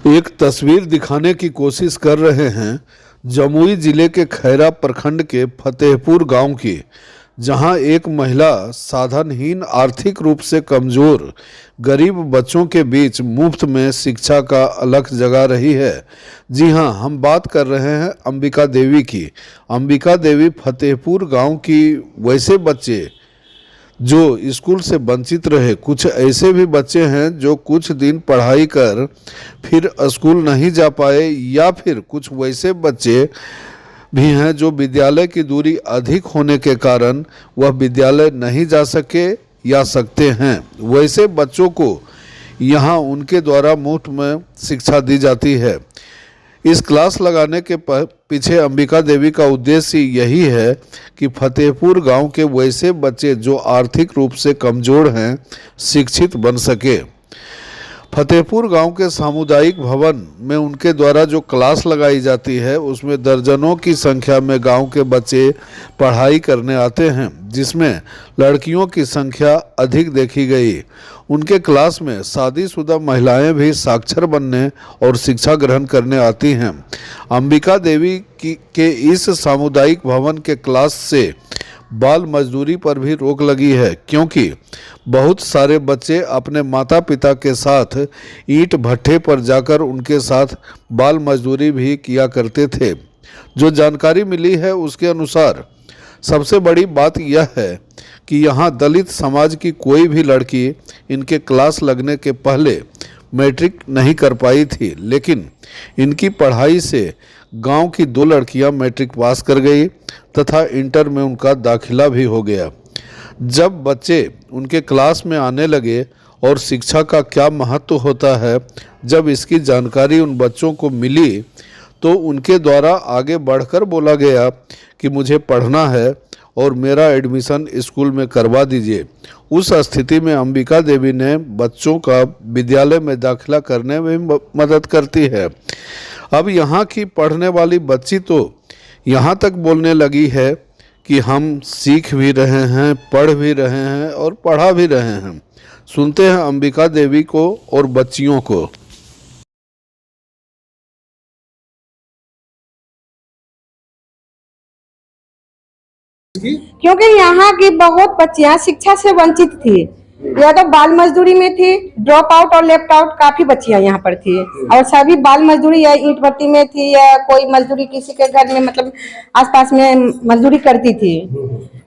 एक तस्वीर दिखाने की कोशिश कर रहे हैं जमुई जिले के खैरा प्रखंड के फतेहपुर गांव की, जहां एक महिला साधनहीन, आर्थिक रूप से कमजोर, गरीब बच्चों के बीच मुफ्त में शिक्षा का अलख जगा रही है। जी हां, हम बात कर रहे हैं अंबिका देवी की। अंबिका देवी फतेहपुर गांव की वैसे बच्चे जो स्कूल से वंचित रहे, कुछ ऐसे भी बच्चे हैं जो कुछ दिन पढ़ाई कर फिर स्कूल नहीं जा पाए, या फिर कुछ वैसे बच्चे भी हैं जो विद्यालय की दूरी अधिक होने के कारण वह विद्यालय नहीं जा सके या सकते हैं। वैसे बच्चों को यहाँ उनके द्वारा मुफ्त में शिक्षा दी जाती है। इस क्लास लगाने के पीछे अंबिका देवी का उद्देश्य यही है कि फतेहपुर गांव के वैसे बच्चे जो आर्थिक रूप से कमज़ोर हैं शिक्षित बन सके। फतेहपुर गांव के सामुदायिक भवन में उनके द्वारा जो क्लास लगाई जाती है उसमें दर्जनों की संख्या में गांव के बच्चे पढ़ाई करने आते हैं, जिसमें लड़कियों की संख्या अधिक देखी गई। उनके क्लास में शादीशुदा महिलाएं भी साक्षर बनने और शिक्षा ग्रहण करने आती हैं। अंबिका देवी के इस सामुदायिक भवन के क्लास से बाल मजदूरी पर भी रोक लगी है, क्योंकि बहुत सारे बच्चे अपने माता पिता के साथ ईंट भट्ठे पर जाकर उनके साथ बाल मजदूरी भी किया करते थे। जो जानकारी मिली है उसके अनुसार सबसे बड़ी बात यह है कि यहाँ दलित समाज की कोई भी लड़की इनके क्लास लगने के पहले मैट्रिक नहीं कर पाई थी, लेकिन इनकी पढ़ाई से गांव की 2 लड़कियां मैट्रिक पास कर गई तथा इंटर में उनका दाखिला भी हो गया। जब बच्चे उनके क्लास में आने लगे और शिक्षा का क्या महत्व होता है, जब इसकी जानकारी उन बच्चों को मिली तो उनके द्वारा आगे बढ़कर बोला गया कि मुझे पढ़ना है और मेरा एडमिशन स्कूल में करवा दीजिए। उस स्थिति में अंबिका देवी ने बच्चों का विद्यालय में दाखिला करने में मदद करती है। अब यहाँ की पढ़ने वाली बच्ची तो यहाँ तक बोलने लगी है कि हम सीख भी रहे हैं, पढ़ भी रहे हैं और पढ़ा भी रहे हैं। सुनते हैं अंबिका देवी को और बच्चियों को। क्योंकि यहाँ की बहुत बच्चियां शिक्षा से वंचित थी, या तो बाल मजदूरी में थी, ड्रॉप आउट और लेफ्ट आउट काफी बच्चियां यहाँ पर थी, और सभी बाल मजदूरी या ईंट भट्टी में थी या कोई मजदूरी किसी के घर में मतलब आसपास में मजदूरी करती थी,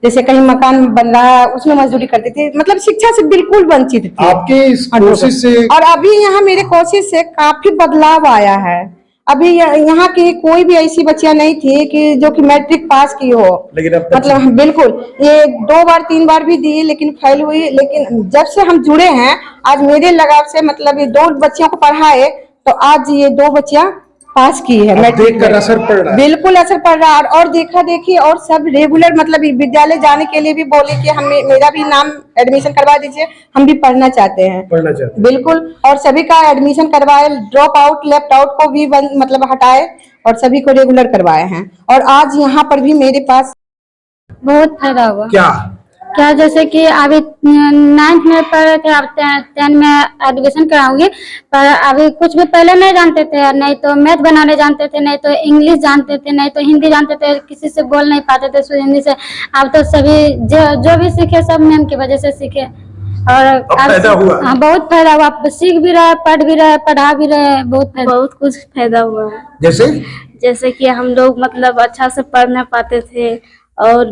जैसे कहीं मकान बन रहा है उसमें मजदूरी करती थी, मतलब शिक्षा से बिल्कुल वंचित थी। आपके इस कोशिश से और अभी यहाँ मेरे कोशिश से काफी बदलाव आया है। अभी यहाँ की कोई भी ऐसी बच्चियां नहीं थी कि जो कि मैट्रिक पास की हो, लेकिन अब मतलब बिल्कुल ये 2 बार 3 बार भी दी लेकिन फेल हुई। लेकिन जब से हम जुड़े हैं, आज मेरे लगाव से मतलब ये 2 बच्चियों को पढ़ाए तो आज ये 2 बच्चियां पास की है मैट्रिक। देखकर असर पड़ रहा है, बिल्कुल असर पड़ रहा है। और देखा देखी और सब रेगुलर मतलब विद्यालय जाने के लिए भी बोले कि हम मेरा भी नाम एडमिशन करवा दीजिए, हम भी पढ़ना चाहते हैं। बिल्कुल, और सभी का एडमिशन करवाए, ड्रॉप आउट लेफ्ट आउट को भी मतलब हटाए और सभी को रेगुलर करवाए हैं। और आज यहाँ पर भी मेरे पास बहुत फायदा हुआ। क्या जैसे कि अभी 9th में पढ़ रहे थे, अब 10 में एडमिशन कराऊंगी, पर अभी कुछ भी पहले नहीं जानते थे, नहीं तो मैथ बनाने जानते थे, नहीं तो इंग्लिश जानते थे, नहीं तो हिंदी जानते थे, किसी से बोल नहीं पाते थे हिंदी से। अब तो सभी जो भी सीखे सब मैम की वजह से सीखे, और फायदा हुआ। हाँ, बहुत फायदा हुआ। सीख भी रहे, पढ़ भी रहे, पढ़ा भी रहे, बहुत कुछ फायदा हुआ। जैसे कि हम लोग मतलब अच्छा से पढ़ नहीं पाते थे, और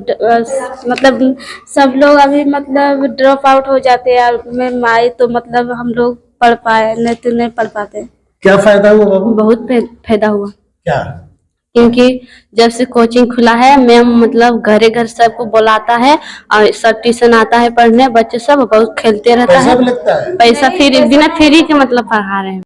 मतलब सब लोग अभी मतलब ड्रॉप आउट हो जाते हैं, में आए तो मतलब हम लोग पढ़ पाए, नहीं तो नहीं पढ़ पाते। क्या फायदा हुआ बाबू? बहुत फायदा हुआ। क्या? क्योंकि जब से कोचिंग खुला है, मैम मतलब घरे घर सबको बुलाता है और सब ट्यूशन आता है पढ़ने, बच्चे सब बहुत खेलते रहता है। पैसा भी लगता है? पैसा फ्री, बिना फ्री के मतलब पढ़ा रहे हैं।